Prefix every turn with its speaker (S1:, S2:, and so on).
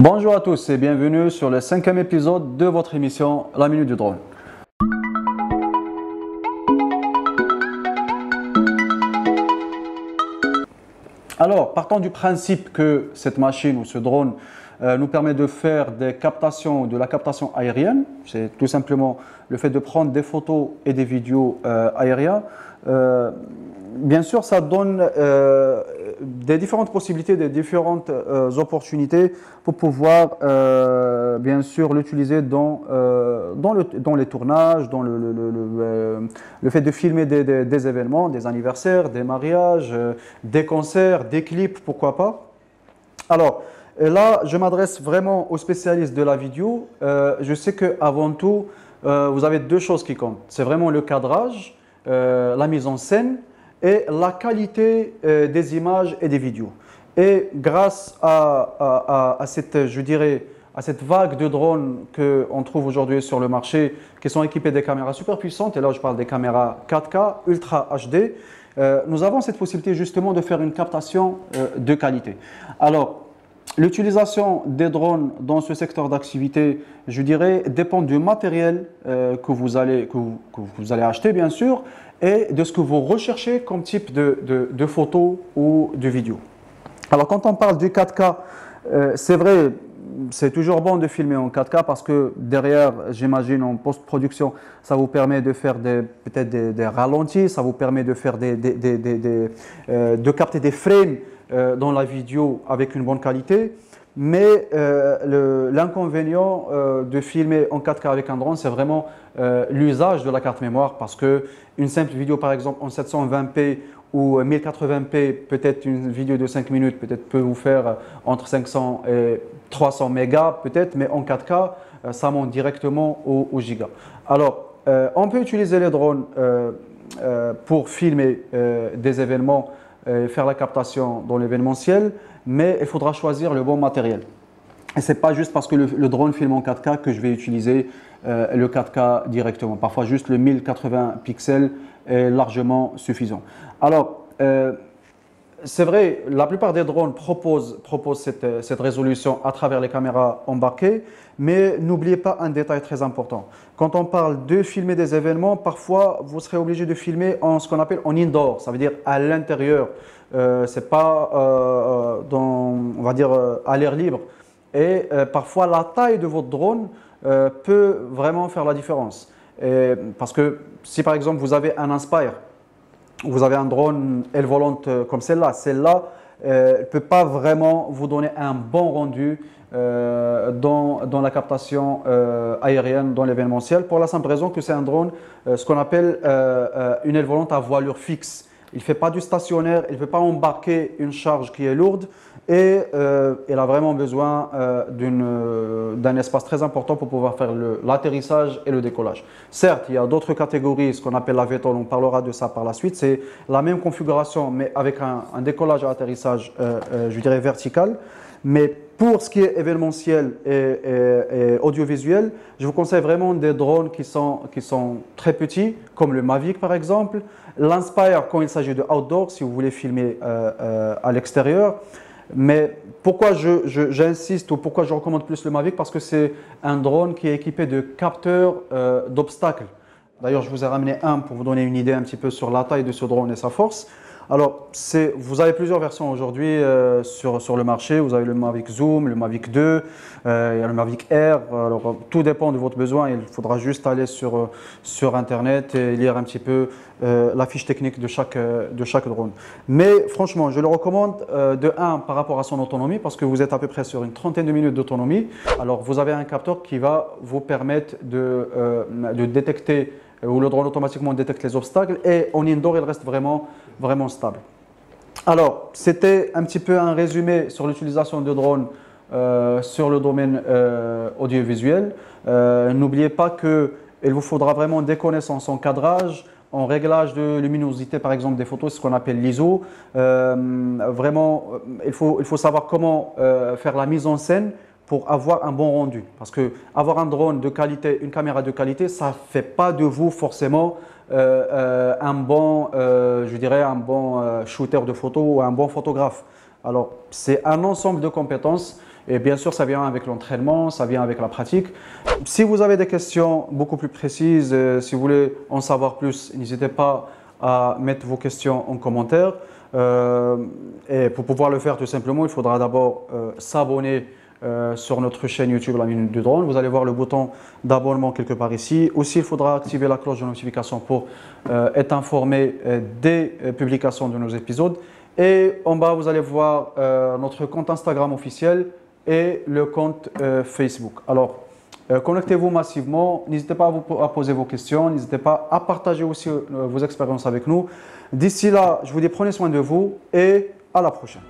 S1: Bonjour à tous et bienvenue sur le 5e épisode de votre émission La Minute du Drone. Alors, partant du principe que cette machine ou ce drone nous permet de faire des captations, de la captation aérienne, c'est tout simplement le fait de prendre des photos et des vidéos aériennes. Bien sûr, ça donne des différentes possibilités, des différentes opportunités pour pouvoir, bien sûr, l'utiliser dans les tournages, dans le fait de filmer des événements, des anniversaires, des mariages, des concerts, des clips, pourquoi pas. Alors, là, je m'adresse vraiment aux spécialistes de la vidéo. Je sais qu'avant tout, vous avez deux choses qui comptent. C'est vraiment le cadrage, la mise en scène et la qualité des images et des vidéos. Et grâce à cette, je dirais, à cette vague de drones qu'on trouve aujourd'hui sur le marché, qui sont équipés des caméras super puissantes, et là je parle des caméras 4K, Ultra HD, nous avons cette possibilité justement de faire une captation de qualité. Alors, l'utilisation des drones dans ce secteur d'activité, je dirais, dépend du matériel que vous allez acheter, bien sûr, et de ce que vous recherchez comme type de photos ou de vidéos. Alors, quand on parle du 4K, c'est vrai, c'est toujours bon de filmer en 4K parce que derrière, j'imagine, en post-production, ça vous permet de faire peut-être des ralentis, ça vous permet de faire de capter des frames dans la vidéo avec une bonne qualité. Mais l'inconvénient de filmer en 4K avec un drone, c'est vraiment l'usage de la carte mémoire parce qu'une simple vidéo, par exemple, en 720p ou 1080p, peut-être une vidéo de 5 minutes, peut-être peut vous faire entre 500 et 300 mégas, peut-être, mais en 4K, ça monte directement au giga. Alors, on peut utiliser les drones pour filmer des événements, faire la captation dans l'événementiel, mais il faudra choisir le bon matériel. Et ce n'est pas juste parce que le drone filme en 4K que je vais utiliser le 4K directement. Parfois, juste le 1080 pixels est largement suffisant. Alors, c'est vrai, la plupart des drones proposent cette résolution à travers les caméras embarquées, mais n'oubliez pas un détail très important. Quand on parle de filmer des événements, parfois vous serez obligé de filmer en ce qu'on appelle en indoor, ça veut dire à l'intérieur. C'est pas on va dire à l'air libre. Et parfois la taille de votre drone peut vraiment faire la différence. Parce que si par exemple vous avez un Inspire, vous avez un drone aile volante comme celle-là ne peut pas vraiment vous donner un bon rendu dans la captation aérienne, dans l'événementiel, pour la simple raison que c'est un drone, ce qu'on appelle une aile volante à voilure fixe. Il ne fait pas du stationnaire, il ne peut pas embarquer une charge qui est lourde et il a vraiment besoin d'un espace très important pour pouvoir faire l'atterrissage et le décollage. Certes, il y a d'autres catégories, ce qu'on appelle la VTOL, on parlera de ça par la suite. C'est la même configuration mais avec un décollage et atterrissage, je dirais, vertical. Mais pour ce qui est événementiel et audiovisuel, je vous conseille vraiment des drones qui sont très petits, comme le Mavic par exemple, l'Inspire quand il s'agit de outdoor, si vous voulez filmer à l'extérieur. Mais pourquoi j'insiste ou pourquoi je recommande plus le Mavic? Parce que c'est un drone qui est équipé de capteurs d'obstacles. D'ailleurs, je vous ai ramené un pour vous donner une idée un petit peu sur la taille de ce drone et sa force. Alors, vous avez plusieurs versions aujourd'hui sur le marché. Vous avez le Mavic Zoom, le Mavic 2, il y a le Mavic Air. Alors, tout dépend de votre besoin. Il faudra juste aller sur Internet et lire un petit peu la fiche technique de chaque drone. Mais franchement, je le recommande de 1 par rapport à son autonomie parce que vous êtes à peu près sur une trentaine de minutes d'autonomie. Alors, vous avez un capteur qui va vous permettre de détecter où le drone automatiquement détecte les obstacles et en indoor, il reste vraiment stable. Alors, c'était un petit peu un résumé sur l'utilisation de drones sur le domaine audiovisuel. N'oubliez pas qu'il vous faudra vraiment des connaissances en cadrage, en réglage de luminosité, par exemple des photos, c'est ce qu'on appelle l'ISO. Vraiment, il faut savoir comment faire la mise en scène pour avoir un bon rendu. Parce que avoir un drone de qualité, une caméra de qualité, ça ne fait pas de vous forcément un bon, je dirais, un bon shooter de photos ou un bon photographe. Alors, c'est un ensemble de compétences Et bien sûr, ça vient avec l'entraînement, ça vient avec la pratique. Si vous avez des questions beaucoup plus précises, si vous voulez en savoir plus, n'hésitez pas à mettre vos questions en commentaire. Et pour pouvoir le faire tout simplement, il faudra d'abord s'abonner sur notre chaîne YouTube La Minute du Drone. Vous allez voir le bouton d'abonnement quelque part ici. Aussi, il faudra activer la cloche de notification pour être informé des publications de nos épisodes. Et en bas, vous allez voir notre compte Instagram officiel et le compte Facebook. Alors, connectez-vous massivement. N'hésitez pas à poser vos questions. N'hésitez pas à partager aussi vos expériences avec nous. D'ici là, je vous dis prenez soin de vous et à la prochaine.